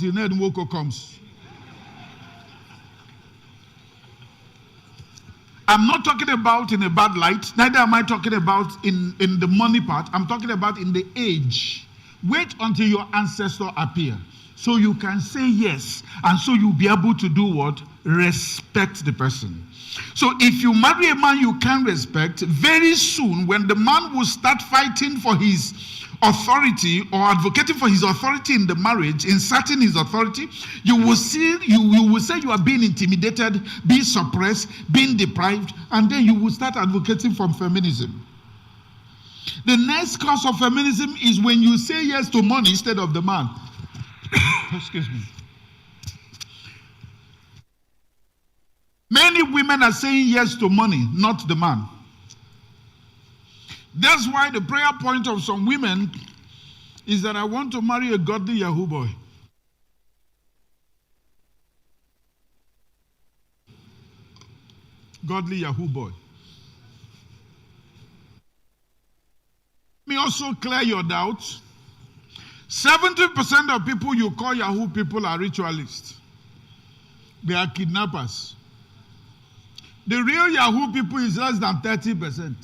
until Ned Nwoko comes. I'm not talking about in a bad light, neither am I talking about in the money part. I'm talking about in the age. Wait until your ancestor appear, so you can say yes, and so you'll be able to do what? Respect the person. So if you marry a man you can respect, very soon when the man will start fighting for his authority or advocating for his authority in the marriage, inserting his authority, you will say you are being intimidated, being suppressed, being deprived, and then you will start advocating for feminism. The next cause of feminism is when you say yes to money instead of the man. Excuse me. Many women are saying yes to money, not the man. That's why the prayer point of some women is that I want to marry a godly Yahoo boy. Godly Yahoo boy. Let me also clear your doubts. 70% of people you call Yahoo people are ritualists. They are kidnappers. The real Yahoo people is less than 30%.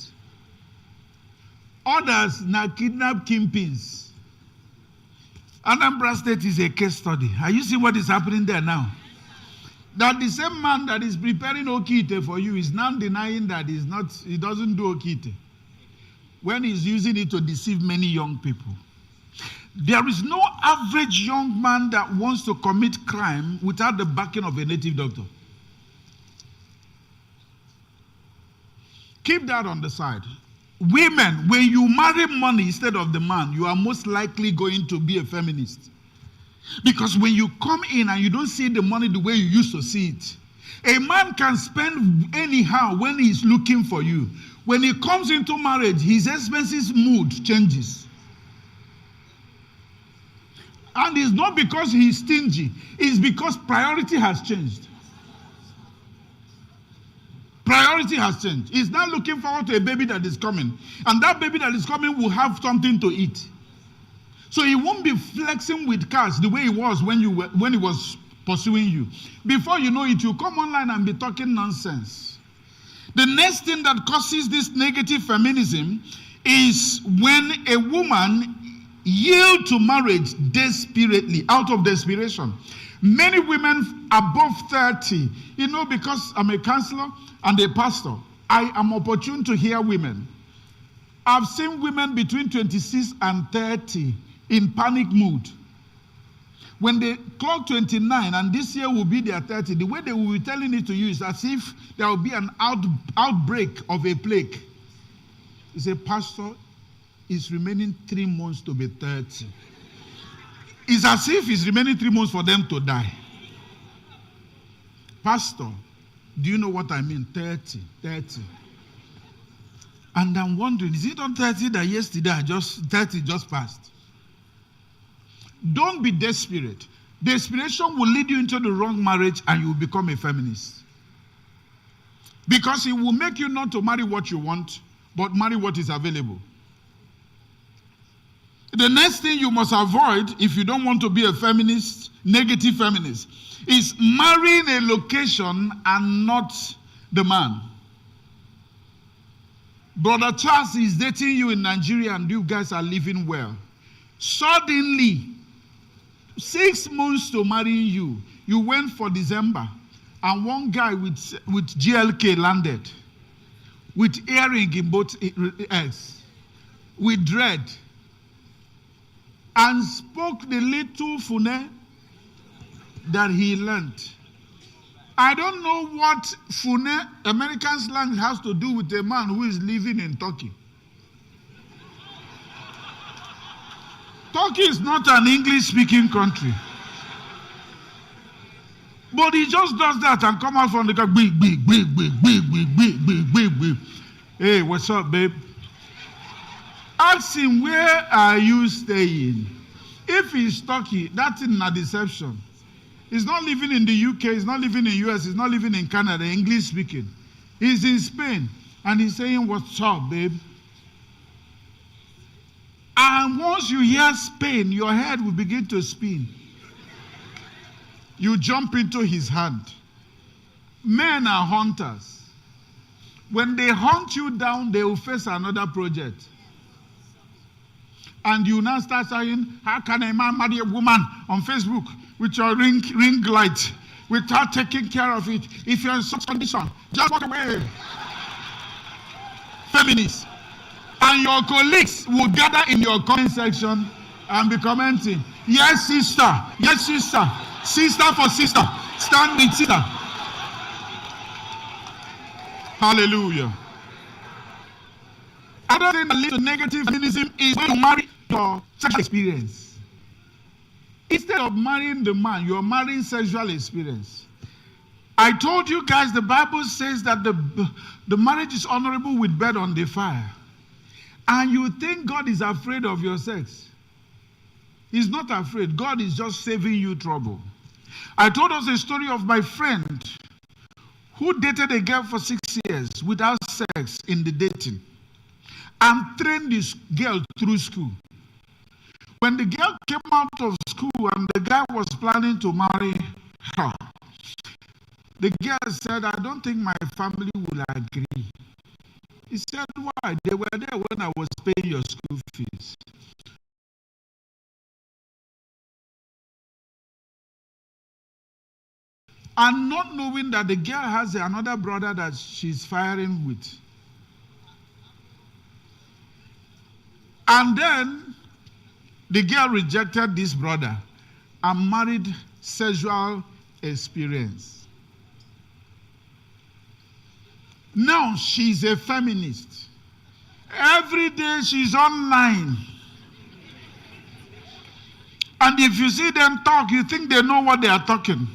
Others now kidnap kingpins. Anambra State is a case study. Are you seeing what is happening there now? That the same man that is preparing okite for you is now denying that he doesn't do okite, when he's using it to deceive many young people. There is no average young man that wants to commit crime without the backing of a native doctor. Keep that on the side. Women, when you marry money instead of the man, you are most likely going to be a feminist. Because when you come in and you don't see the money the way you used to see it, a man can spend anyhow when he's looking for you. When he comes into marriage, his expenses mood changes. And it's not because he's stingy, it's because priority has changed. Priority has changed. He's now looking forward to a baby that is coming. And that baby that is coming will have something to eat. So he won't be flexing with cash the way he was when he was pursuing you. Before you know it, you come online and be talking nonsense. The next thing that causes this negative feminism is when a woman yields to marriage desperately, out of desperation. Many women above 30, because I'm a counselor and a pastor, I am opportune to hear women. I've seen women between 26 and 30 in panic mood. When they clock 29 and this year will be their 30, the way they will be telling it to you is as if there will be an outbreak of a plague. They say, Pastor, it's remaining 3 months to be 30. It's as if it's remaining 3 months for them to die. Pastor, do you know what I mean? 30. And I'm wondering, is it on 30 that yesterday 30 just passed? Don't be desperate. Desperation will lead you into the wrong marriage and you will become a feminist. Because it will make you not to marry what you want, but marry what is available. The next thing you must avoid if you don't want to be a feminist, negative feminist, is marrying a location and not the man. Brother Charles is dating you in Nigeria and you guys are living well. Suddenly, 6 months to marrying you, you went for December and one guy with GLK landed with earring in both ears, with dread, and spoke the little Fune that he learned. I don't know what Fune, American slang, has to do with a man who is living in Turkey. Turkey is not an English-speaking country. But he just does that and come out from the car, big. Hey, what's up, babe? Ask him, where are you staying? If he's Turkey, that's in a deception. He's not living in the UK, he's not living in the US, he's not living in Canada, English speaking. He's in Spain, and he's saying, what's up, babe? And once you hear Spain, your head will begin to spin. You jump into his hand. Men are hunters. When they hunt you down, they will face another project. And you now start saying, how can a man marry a woman on Facebook with your ring light without taking care of it? If you're in such condition, just walk away. Feminists. And your colleagues will gather in your comment section and be commenting, yes, sister. Yes, sister. Sister for sister. Stand with sister. Hallelujah. Other thing that leads to negative feminism is when you marry your sexual experience. Instead of marrying the man, you're marrying sexual experience. I told you guys the Bible says that the marriage is honorable with bed on the fire. And you think God is afraid of your sex. He's not afraid. God is just saving you trouble. I told us a story of my friend who dated a girl for 6 years without sex in the dating and trained this girl through school. When the girl came out of school and the guy was planning to marry her, the girl said, I don't think my family will agree. He said, why? They were there when I was paying your school fees. And not knowing that the girl has another brother that she's firing with. And then the girl rejected this brother and married sexual experience. Now she's a feminist. Every day she's online. And if you see them talk, you think they know what they are talking.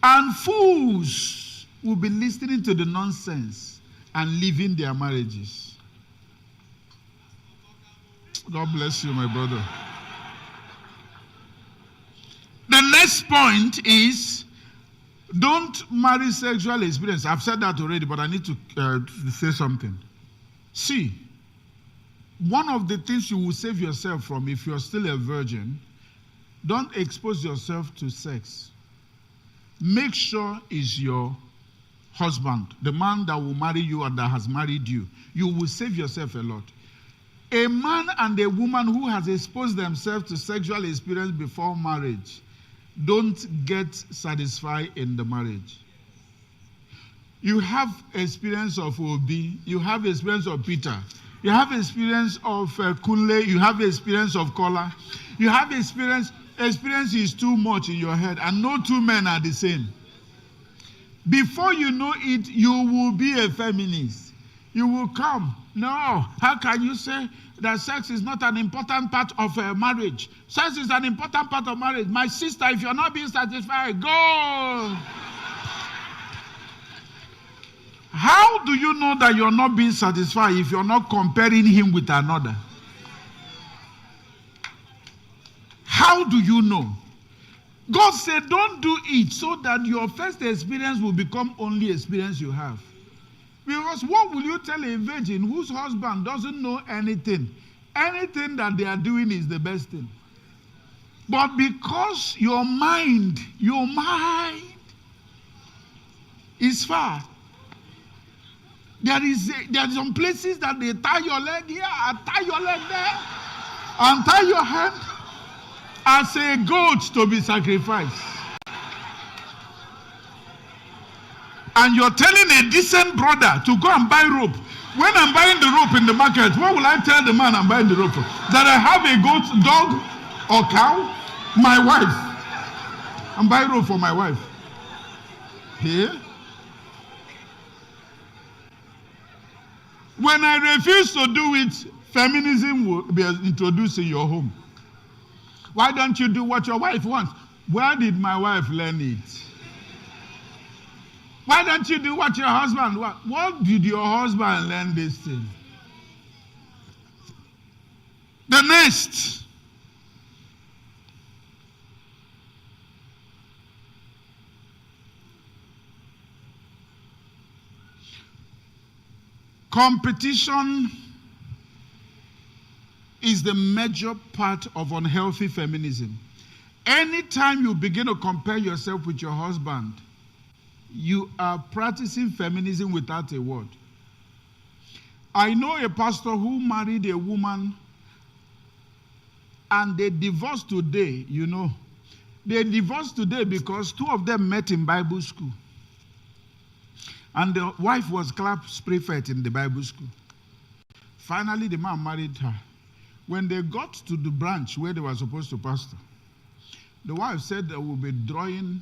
And fools will be listening to the nonsense and leaving their marriages. God bless you, my brother. The next point is, don't marry sexual experience. I've said that already, but I need to say something. See, one of the things you will save yourself from if you're still a virgin, don't expose yourself to sex. Make sure it's your husband, the man that will marry you and that has married you. You will save yourself a lot. A man and a woman who has exposed themselves to sexual experience before marriage don't get satisfied in the marriage. You have experience of Obi, you have experience of Peter, you have experience of Kunle, you have experience of Kola, you have experience is too much in your head, and no two men are the same. Before you know it, you will be a feminist. You will come. No, how can you say that sex is not an important part of a marriage? Sex is an important part of marriage. My sister, if you're not being satisfied, go. How do you know that you're not being satisfied if you're not comparing him with another? How do you know? God said, don't do it so that your first experience will become only experience you have. Because what will you tell a virgin whose husband doesn't know anything? Anything that they are doing is the best thing. But because your mind is far. There are some places that they tie your leg here, and tie your leg there, and tie your hand as a goat to be sacrificed. And you're telling a decent brother to go and buy rope. When I'm buying the rope in the market, what will I tell the man I'm buying the rope for? That I have a goat, dog, or cow? My wife. I'm buying rope for my wife. Here. When I refuse to do it, feminism will be introduced in your home. Why don't you do what your wife wants? Where did my wife learn it? Why don't you do what your husband wants? What did your husband learn this thing? The next. Competition is the major part of unhealthy feminism. Anytime you begin to compare yourself with your husband, you are practicing feminism without a word. I know a pastor who married a woman and they divorced today, They divorced today because two of them met in Bible school. And the wife was class prefect in the Bible school. Finally, the man married her. When they got to the branch where they were supposed to pastor, the wife said they will be drawing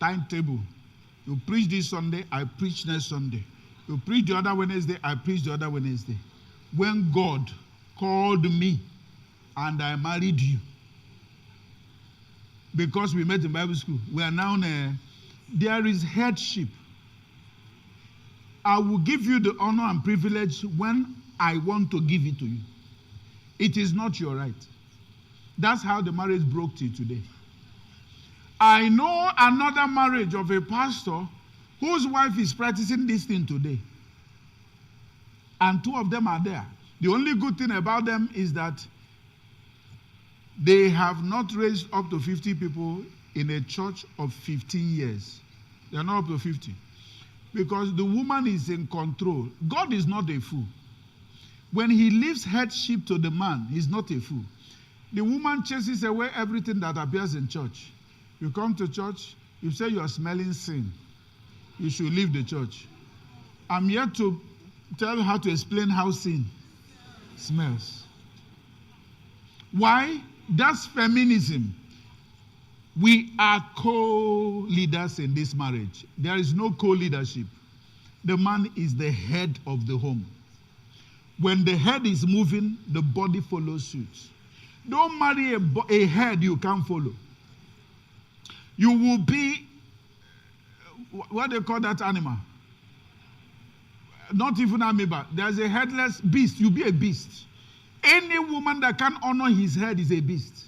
timetable. You preach this Sunday, I preach next Sunday. You preach the other Wednesday, I preach the other Wednesday. When God called me and I married you, because we met in Bible school, we are now there is headship. I will give you the honor and privilege when I want to give it to you. It is not your right. That's how the marriage broke till today. I know another marriage of a pastor whose wife is practicing this thing today. And two of them are there. The only good thing about them is that they have not raised up to 50 people in a church of 15 years. They are not up to 50. Because the woman is in control. God is not a fool. When he leaves headship to the man, he's not a fool. The woman chases away everything that appears in church. You come to church, you say you are smelling sin. You should leave the church. I'm here to tell her to explain how sin smells. Why? That's feminism. We are co-leaders in this marriage. There is no co-leadership. The man is the head of the home. When the head is moving, the body follows suit. Don't marry a head you can't follow. You will be, what do they call that animal? Not even amoeba. There's a headless beast. You'll be a beast. Any woman that can honor his head is a beast.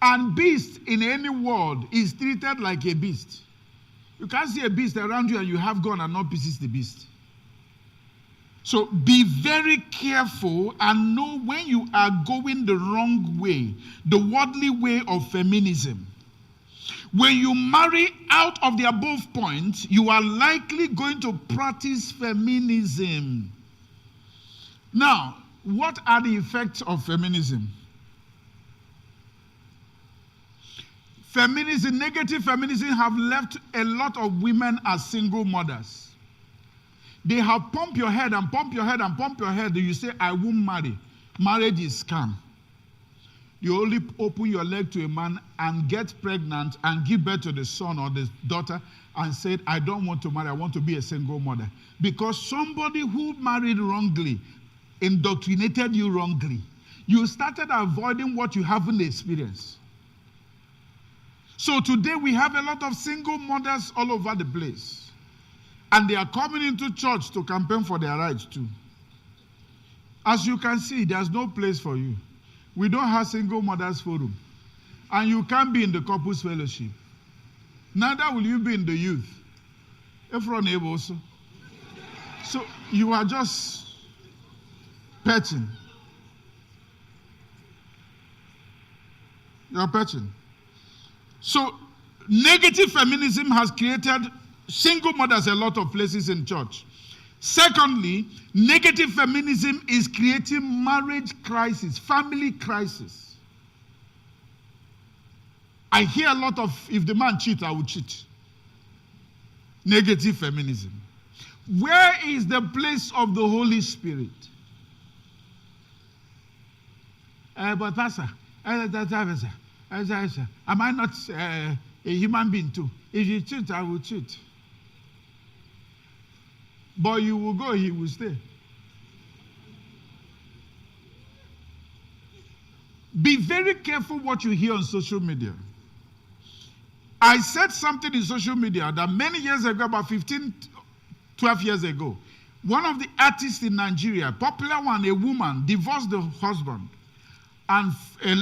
And beast in any world is treated like a beast. You can't see a beast around you and you have gone and not possess the beast. So be very careful and know when you are going the wrong way, the worldly way of feminism. When you marry out of the above point, you are likely going to practice feminism. Now, what are the effects of feminism? Feminism, negative feminism, have left a lot of women as single mothers. They have pumped your head and pumped your head and pumped your head. You say, I won't marry. Marriage is scam. You only open your leg to a man and get pregnant and give birth to the son or the daughter and said, I don't want to marry. I want to be a single mother. Because somebody who married wrongly indoctrinated you wrongly. You started avoiding what you haven't experienced. So today we have a lot of single mothers all over the place. And they are coming into church to campaign for their rights too. As you can see, there's no place for you. We don't have single mothers forum. And you can't be in the couples fellowship. Neither will you be in the youth. Also. So you are just petting. You are petting. So negative feminism has created single mothers a lot of places in church. Secondly, negative feminism is creating marriage crisis, family crisis. I hear a lot of, if the man cheats, I will cheat. Negative feminism. Where is the place of the Holy Spirit? But Pastor, am I not a human being too? If you cheat, I will cheat. But you will go, he will stay. Be very careful what you hear on social media. I said something in social media that many years ago, about 15, 12 years ago, one of the artists in Nigeria, popular one, a woman, divorced the husband. And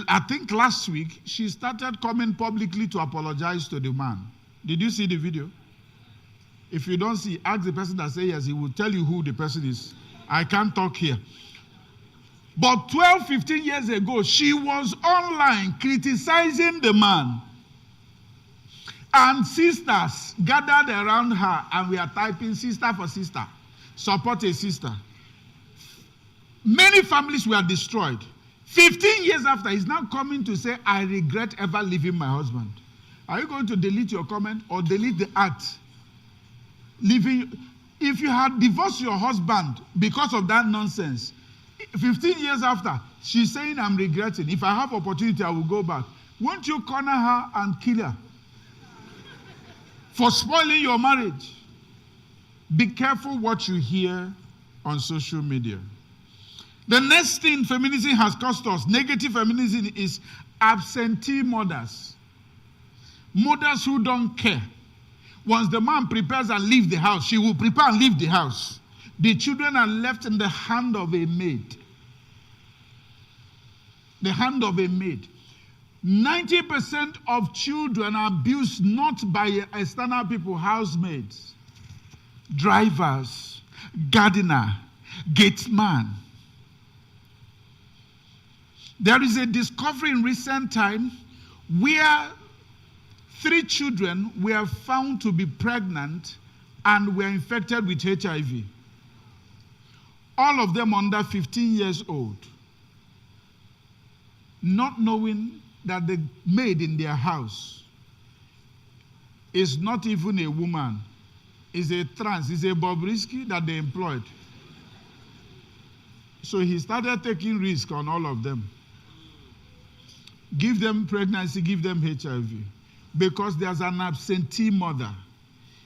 I think last week, she started coming publicly to apologize to the man. Did you see the video? If you don't see, ask the person that says yes, he will tell you who the person is. I can't talk here. But 12, 15 years ago, she was online criticizing the man. And sisters gathered around her, and we are typing sister for sister. Support a sister. Many families were destroyed. 15 years after, he's now coming to say, I regret ever leaving my husband. Are you going to delete your comment or delete the act? If you had divorced your husband because of that nonsense, 15 years after, she's saying, I'm regretting. If I have opportunity, I will go back. Won't you corner her and kill her for spoiling your marriage? Be careful what you hear on social media. The next thing feminism has cost us, negative feminism, is absentee mothers. Mothers who don't care. Once the man prepares and leaves the house, she will prepare and leave the house. The children are left in the hand of a maid. The hand of a maid. 90% of children are abused not by external people, housemaids, drivers, gardener, gatesman. There is a discovery in recent time where 3 children were found to be pregnant and were infected with HIV. All of them under 15 years old. Not knowing that the maid in their house is not even a woman, is a trans, is a Bobrisky that they employed. So he started taking risk on all of them. Give them pregnancy, give them HIV. Because there's an absentee mother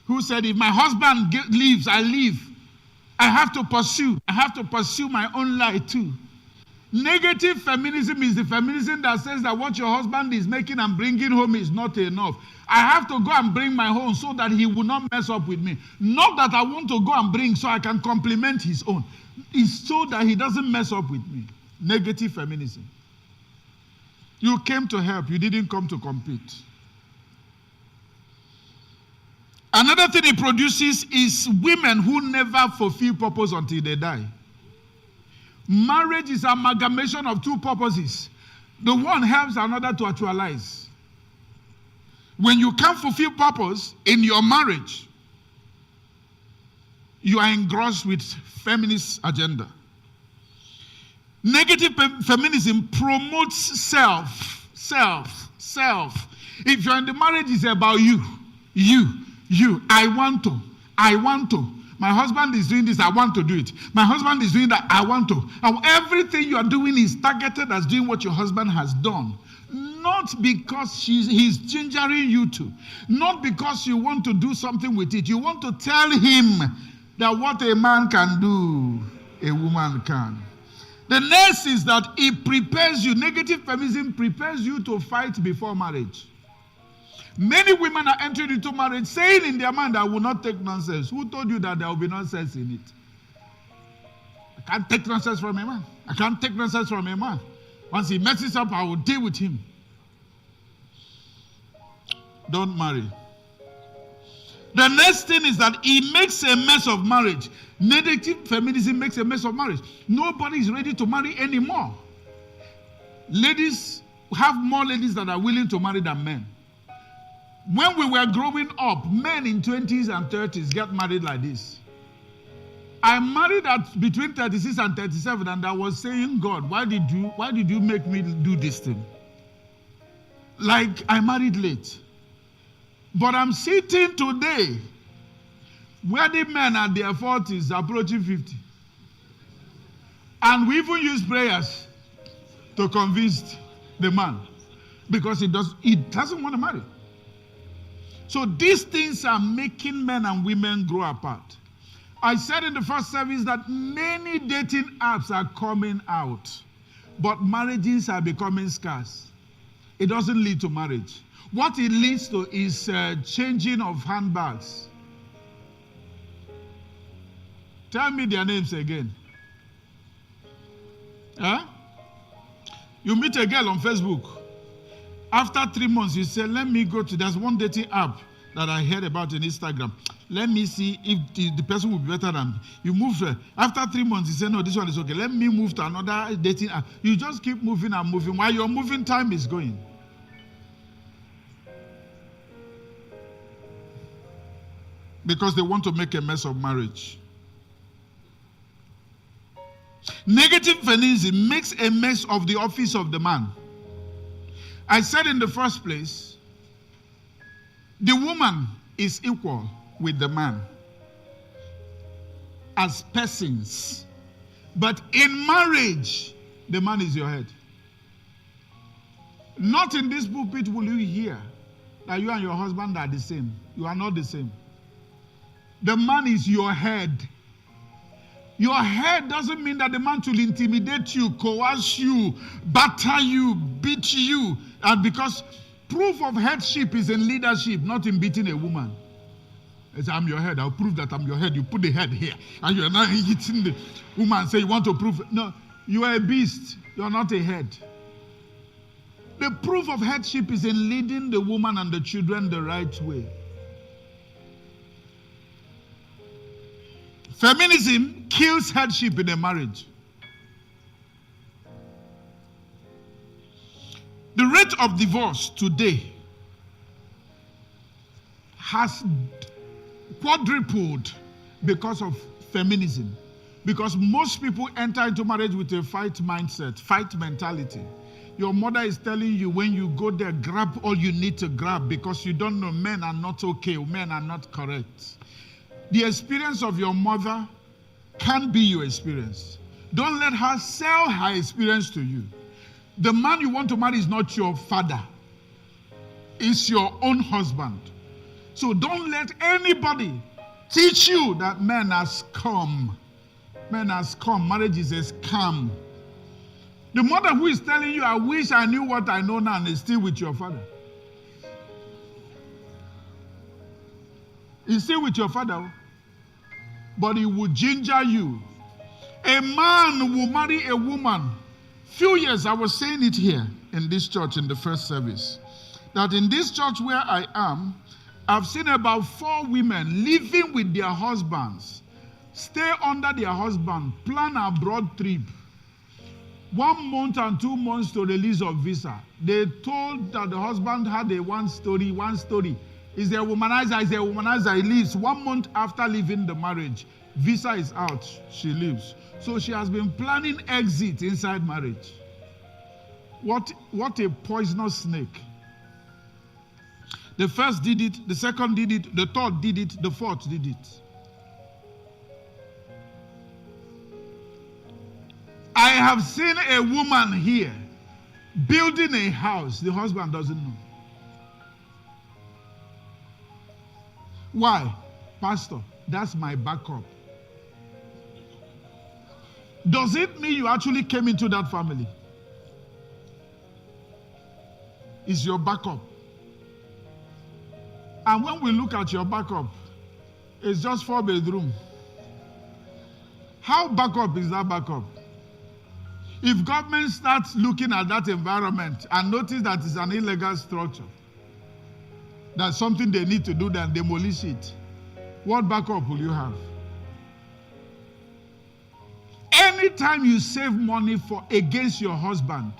who said, if my husband leaves, I leave. I have to pursue. I have to pursue my own life too. Negative feminism is the feminism that says that what your husband is making and bringing home is not enough. I have to go and bring my own so that he will not mess up with me. Not that I want to go and bring so I can complement his own. It's so that he doesn't mess up with me. Negative feminism. You came to help. You didn't come to compete. Another thing it produces is women who never fulfill purpose until they die. Marriage is an amalgamation of 2 purposes. The one helps another to actualize. When you can't fulfill purpose in your marriage, you are engrossed with feminist agenda. Negative feminism promotes self. If you're in the marriage, it's about you. I want to. My husband is doing this, I want to do it. My husband is doing that, I want to. And everything you are doing is targeted as doing what your husband has done. Not because he's gingering you to. Not because you want to do something with it. You want to tell him that what a man can do, a woman can. The next is that it prepares you. Negative feminism prepares you to fight before marriage. Many women are entering into marriage saying in their mind, I will not take nonsense. Who told you that there will be nonsense in it? I can't take nonsense from a man. I can't take nonsense from a man. Once he messes up, I will deal with him. Don't marry. The next thing is that it makes a mess of marriage. Negative feminism makes a mess of marriage. Nobody is ready to marry anymore. Ladies, have more ladies that are willing to marry than men. When we were growing up, men in 20s and 30s get married like this. I married at between 36 and 37, and I was saying, God, why did you make me do this thing? Like, I married late. But I'm sitting today, wedding men at their 40s, approaching 50. And we even use prayers to convince the man, because he doesn't want to marry. So these things are making men and women grow apart. I said in the first service that many dating apps are coming out, but marriages are becoming scarce. It doesn't lead to marriage. What it leads to is changing of handbags. Tell me their names again. Huh? You meet a girl on Facebook. After 3 months, you say, let me go to, there's one dating app that I heard about on Instagram. Let me see if the person will be better than me. You move. After 3 months, you say, no, this one is okay. Let me move to another dating app. You just keep moving and moving. While you're moving, time is going. Because they want to make a mess of marriage. Negative feminism makes a mess of the office of the man. I said in the first place, the woman is equal with the man as persons. But in marriage, the man is your head. Not in this pulpit will you hear that you and your husband are the same. You are not the same. The man is your head. Your head doesn't mean that the man will intimidate you, coerce you, batter you, beat you. And because proof of headship is in leadership, not in beating a woman. It's, I'm your head. I'll prove that I'm your head. You put the head here. And you're not hitting the woman and say you want to prove. No, you are a beast. You're not a head. The proof of headship is in leading the woman and the children the right way. Feminism kills headship in a marriage. The rate of divorce today has quadrupled because of feminism. Because most people enter into marriage with a fight mindset, fight mentality. Your mother is telling you when you go there, grab all you need to grab because you don't know men are not okay, men are not correct. The experience of your mother can't be your experience. Don't let her sell her experience to you. The man you want to marry is not your father. It's your own husband. So don't let anybody teach you that men are scum. Men are scum. Marriage is a scam. The mother who is telling you, I wish I knew what I know now, and is still with your father. He's still with your father, but he will ginger you. A man will marry a woman. Few years, I was saying it here in this church in the first service, that in this church where I am, I've seen about 4 women living with their husbands, stay under their husband, plan a abroad trip. 1 month and 2 months to release of visa. They told that the husband had a one story. Is a womanizer, he leaves. 1 month after leaving the marriage, visa is out, she leaves. So she has been planning exit inside marriage. What a poisonous snake. The first did it, the second did it, the third did it, the fourth did it. I have seen a woman here building a house, the husband doesn't know. Why? Pastor, that's my backup. Does it mean you actually came into that family? It's your backup. And when we look at your backup, it's just 4 bedroom. How backup is that backup? If government starts looking at that environment and notice that it's an illegal structure, that's something they need to do, then demolish it, what backup will you have? Anytime you save money against your husband,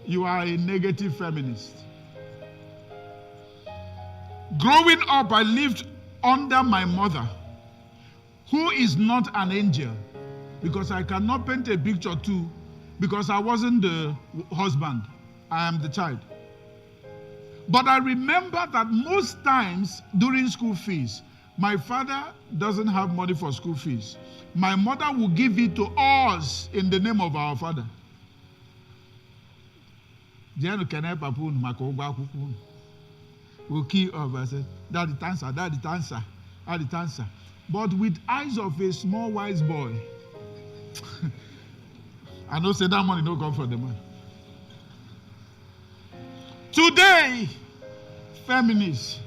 you are a negative feminist. Growing up, I lived under my mother, who is not an angel, because I cannot paint a picture too, because I wasn't the husband, I am the child. But I remember that most times during school fees, my father doesn't have money for school fees. My mother will give it to us in the name of our father. We'll kill off. I said, Daddy, answer. But with eyes of a small wise boy, I know say that money don't come from the man. Today, feminists,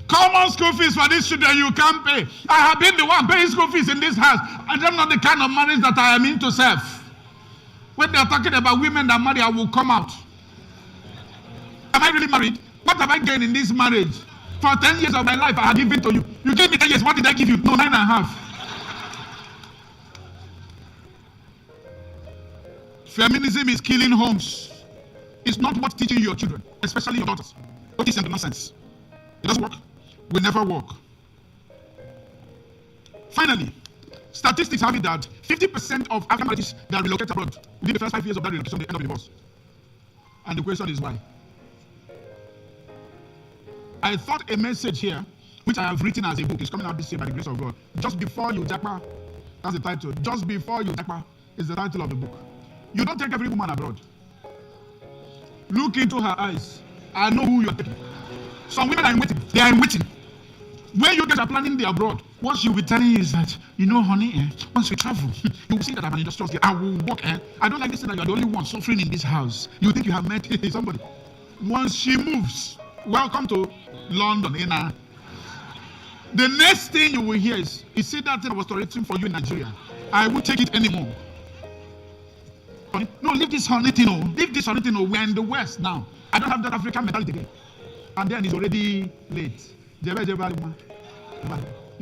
common school fees for these children you can't pay. I have been the one paying school fees in this house. I don't know the kind of marriage that I am into self. When they are talking about women that marry, I will come out. Am I really married? What have I gained in this marriage? For 10 years of my life, I had given to you. You gave me 10 years. What did I give you? No, 9.5. Feminism is killing homes. It's not worth teaching your children, especially your daughters. Don't teach them nonsense. It doesn't work. Will never work. Finally, statistics have it that 50% of African marriages that relocate abroad within the first 5 years of that relocation, they end up in divorce. And the question is why? I thought a message here, which I have written as a book, is coming out this year by the grace of God. Just before you jackpot, that's the title. Just before you jackpot is the title of the book. You don't take every woman abroad. Look into her eyes. I know who you are taking. Some women are in waiting. They are in waiting. When you guys are planning the abroad, what she'll be telling you is that, you know, honey, once we travel, you will see that I'm an industrial girl. I will work. I don't like this thing that you are the only one suffering in this house. You think you have met somebody. Once she moves, welcome to London. The next thing you will hear is, you see that thing I was tolerating for you in Nigeria. I won't take it anymore. No, leave this honey thing. Leave this honey thing. We're in the West now. I don't have that African mentality again. And then it's already late. You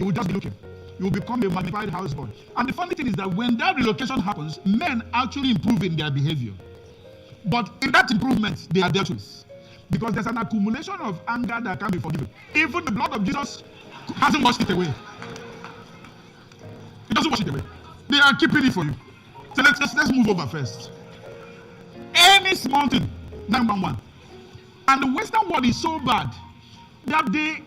will just be looking. You will become a magnified houseboy. And the funny thing is that when that relocation happens, men actually improve in their behavior. But in that improvement, they are dealt with. Because there's an accumulation of anger that can be forgiven. Even the blood of Jesus hasn't washed it away. It doesn't wash it away. They are keeping it for you. So let's move over first. Any small thing, 911. And the Western world is so bad that the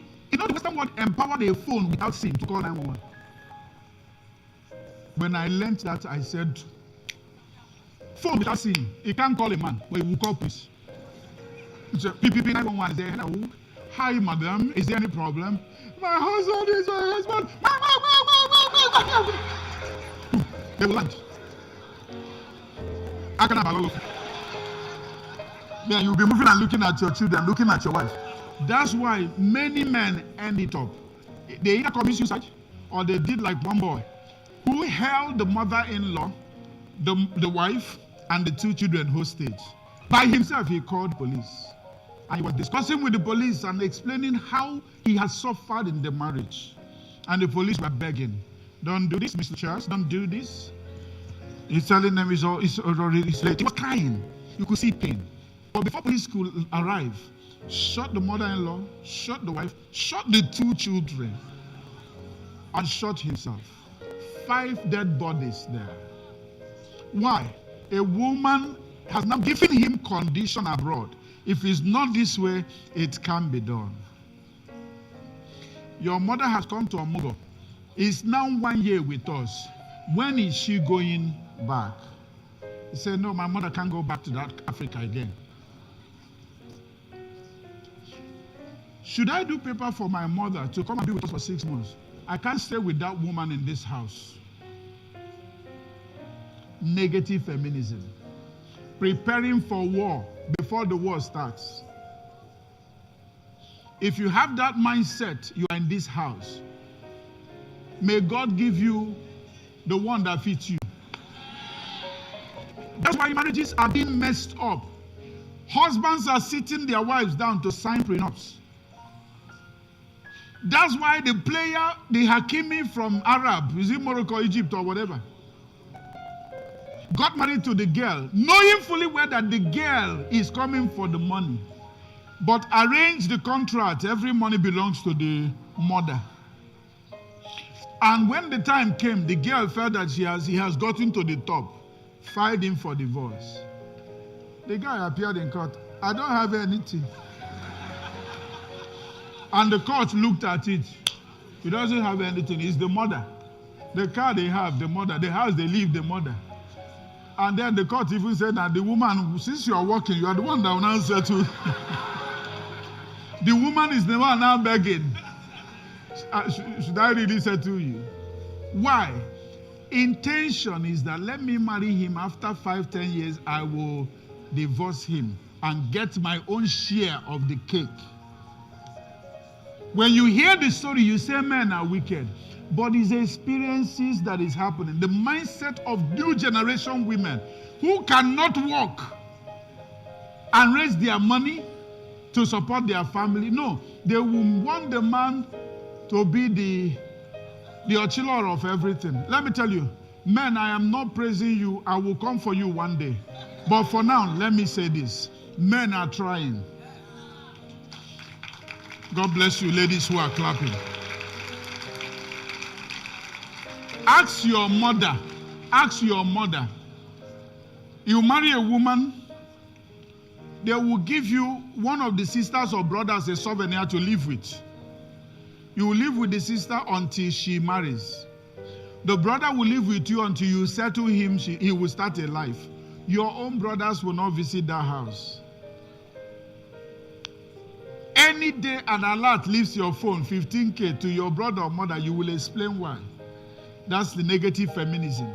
Western world empowered a phone without SIM to call 911. When I learned that, I said, phone without SIM, he can't call a man, but he will call police. PPP 911 is there. Hello. Hi, madam. Is there any problem? My husband is my husband. They will land. I can have a look. Yeah, you'll be moving and looking at your children, looking at your wife. That's why many men end it up. They either commit suicide or they did like one boy who held the mother-in-law, the wife, and the 2 children hostage. By himself, he called police. And he was discussing with the police and explaining how he has suffered in the marriage. And the police were begging, don't do this, Mr. Charles, don't do this. He's telling them it's late. He was crying. You could see pain. But before police could arrive, shot the mother-in-law, shot the wife, shot the 2 children, and shot himself. 5 dead bodies there. Why? A woman has now given him condition abroad. If it's not this way, it can be done. Your mother has come to Omugo. It's now 1 year with us. When is she going back? He said, no, my mother can't go back to that Africa again. Should I do paper for my mother to come and be with us for 6 months? I can't stay with that woman in this house. Negative feminism. Preparing for war before the war starts. If you have that mindset, you are in this house. May God give you the one that fits you. That's why marriages are being messed up. Husbands are sitting their wives down to sign prenups. That's why the player, the Hakimi from Arab, is it Morocco, Egypt, or whatever, got married to the girl, knowing fully well that the girl is coming for the money, but arranged the contract. Every money belongs to the mother. And when the time came, the girl felt that he has gotten to the top, filed him for divorce. The guy appeared in court. I don't have anything. And the court looked at it. He doesn't have anything. It's the mother. The car they have, the mother. The house they live, the mother. And then the court even said that the woman, since you are working, you are the one that will now settle. The woman is the one now begging. Should I really settle you? Why? Intention is that let me marry him. After 5-10 years, I will divorce him and get my own share of the cake. When you hear the story, you say men are wicked. But it's experiences that is happening. The mindset of new generation women who cannot work and raise their money to support their family. No, They will want the man to be the ochilor of everything. Let me tell you, men, I am not praising you. I will come for you one day. But for now, let me say this. Men are trying. God bless you, ladies who are clapping. Ask your mother. Ask your mother. You marry a woman, they will give you one of the sisters or brothers a souvenir to live with. You will live with the sister until she marries. The brother will live with you until you settle him, he will start a life. Your own brothers will not visit that house. Any day an alert leaves your phone, 15K, to your brother or mother, you will explain why. That's the negative feminism.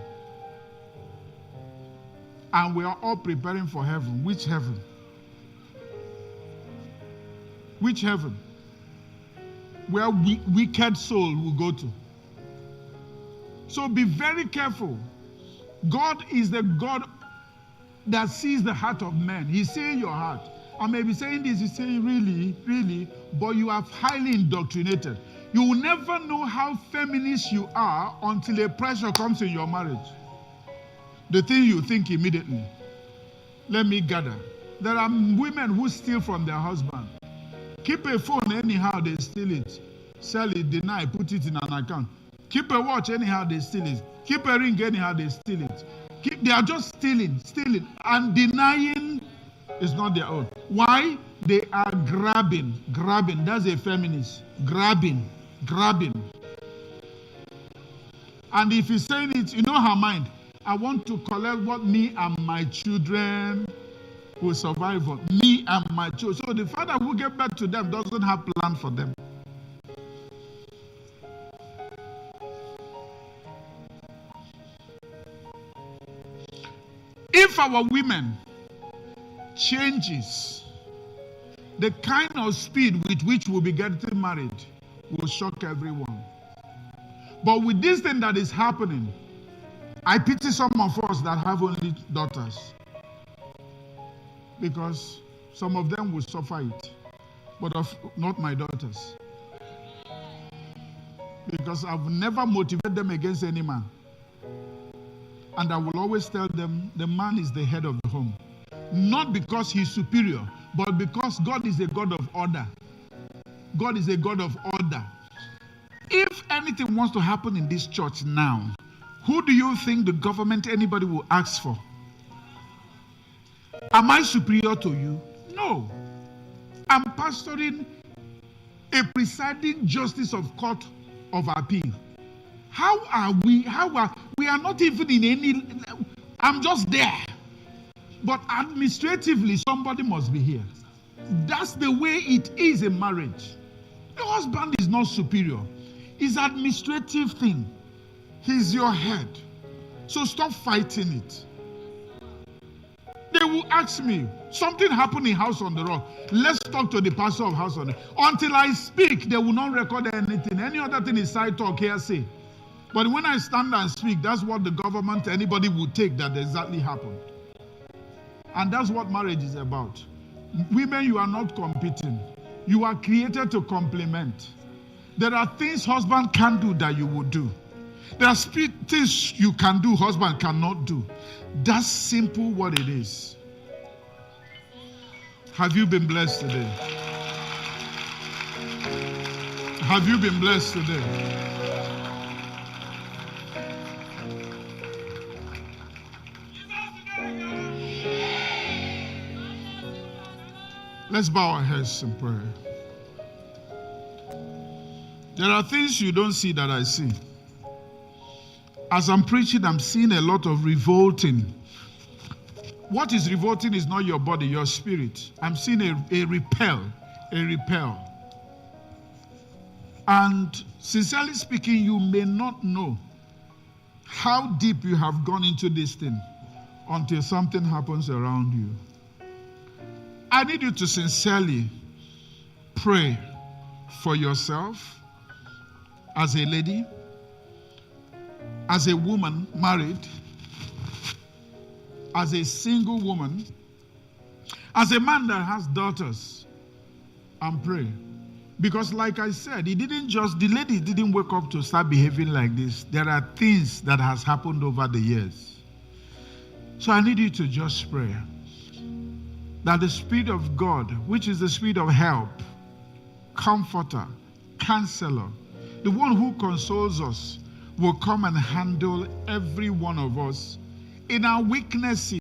And we are all preparing for heaven. Which heaven? Which heaven? Where wicked soul will go to. So be very careful. God is the God that sees the heart of man. He's seeing your heart. I may be saying this, he's saying really, really, but you are highly indoctrinated. You will never know how feminist you are until a pressure comes in your marriage. The thing you think immediately. Let me gather. There are women who steal from their husband. Keep a phone anyhow, they steal it. Sell it, deny, put it in an account. Keep a watch anyhow, they steal it. Keep a ring anyhow, they steal it. They are just stealing, and denying is not their own. Why? They are grabbing. That's a feminist. Grabbing. And if he's saying it, you know her mind. I want to collect what me and my children will survive on. Me and my children. So the father who gave birth to them doesn't have plan for them. If our women changes, the kind of speed with which we'll be getting married will shock everyone. But with this thing that is happening, I pity some of us that have only daughters. Because some of them will suffer it. But not my daughters. Because I've never motivated them against any man. And I will always tell them the man is the head of the home. Not because he's superior, but because God is a God of order. God is a God of order. If anything wants to happen in this church now, who do you think the government, anybody will ask for? Am I superior to you? No. I'm pastoring a presiding justice of court of appeal. How are we? We are not even in any, I'm just there. But administratively, somebody must be here. That's the way it is in marriage. Your husband is not superior. It's an administrative thing. He's your head. So stop fighting it. They will ask me, something happened in House on the Rock. Let's talk to the pastor of House on the Rock. Until I speak, they will not record anything. Any other thing is side talk, hearsay. But when I stand and speak, that's what the government, anybody would take that exactly happened. And that's what marriage is about. Women, you are not competing. You are created to complement. There are things husband can do that you would do. There are things you can do, husband cannot do. That's simple what it is. Have you been blessed today? Have you been blessed today? Let's bow our heads in prayer. There are things you don't see that I see. As I'm preaching, I'm seeing a lot of revolting. What is revolting is not your body, your spirit. I'm seeing a repel. And sincerely speaking, you may not know how deep you have gone into this thing until something happens around you. I need you to sincerely pray for yourself as a lady, as a woman married, as a single woman, as a man that has daughters, and pray. Because like I said, the lady didn't wake up to start behaving like this. There are things that has happened over the years. So I need you to just pray that the Spirit of God, which is the Spirit of help, comforter, counselor, the one who consoles us, will come and handle every one of us in our weaknesses.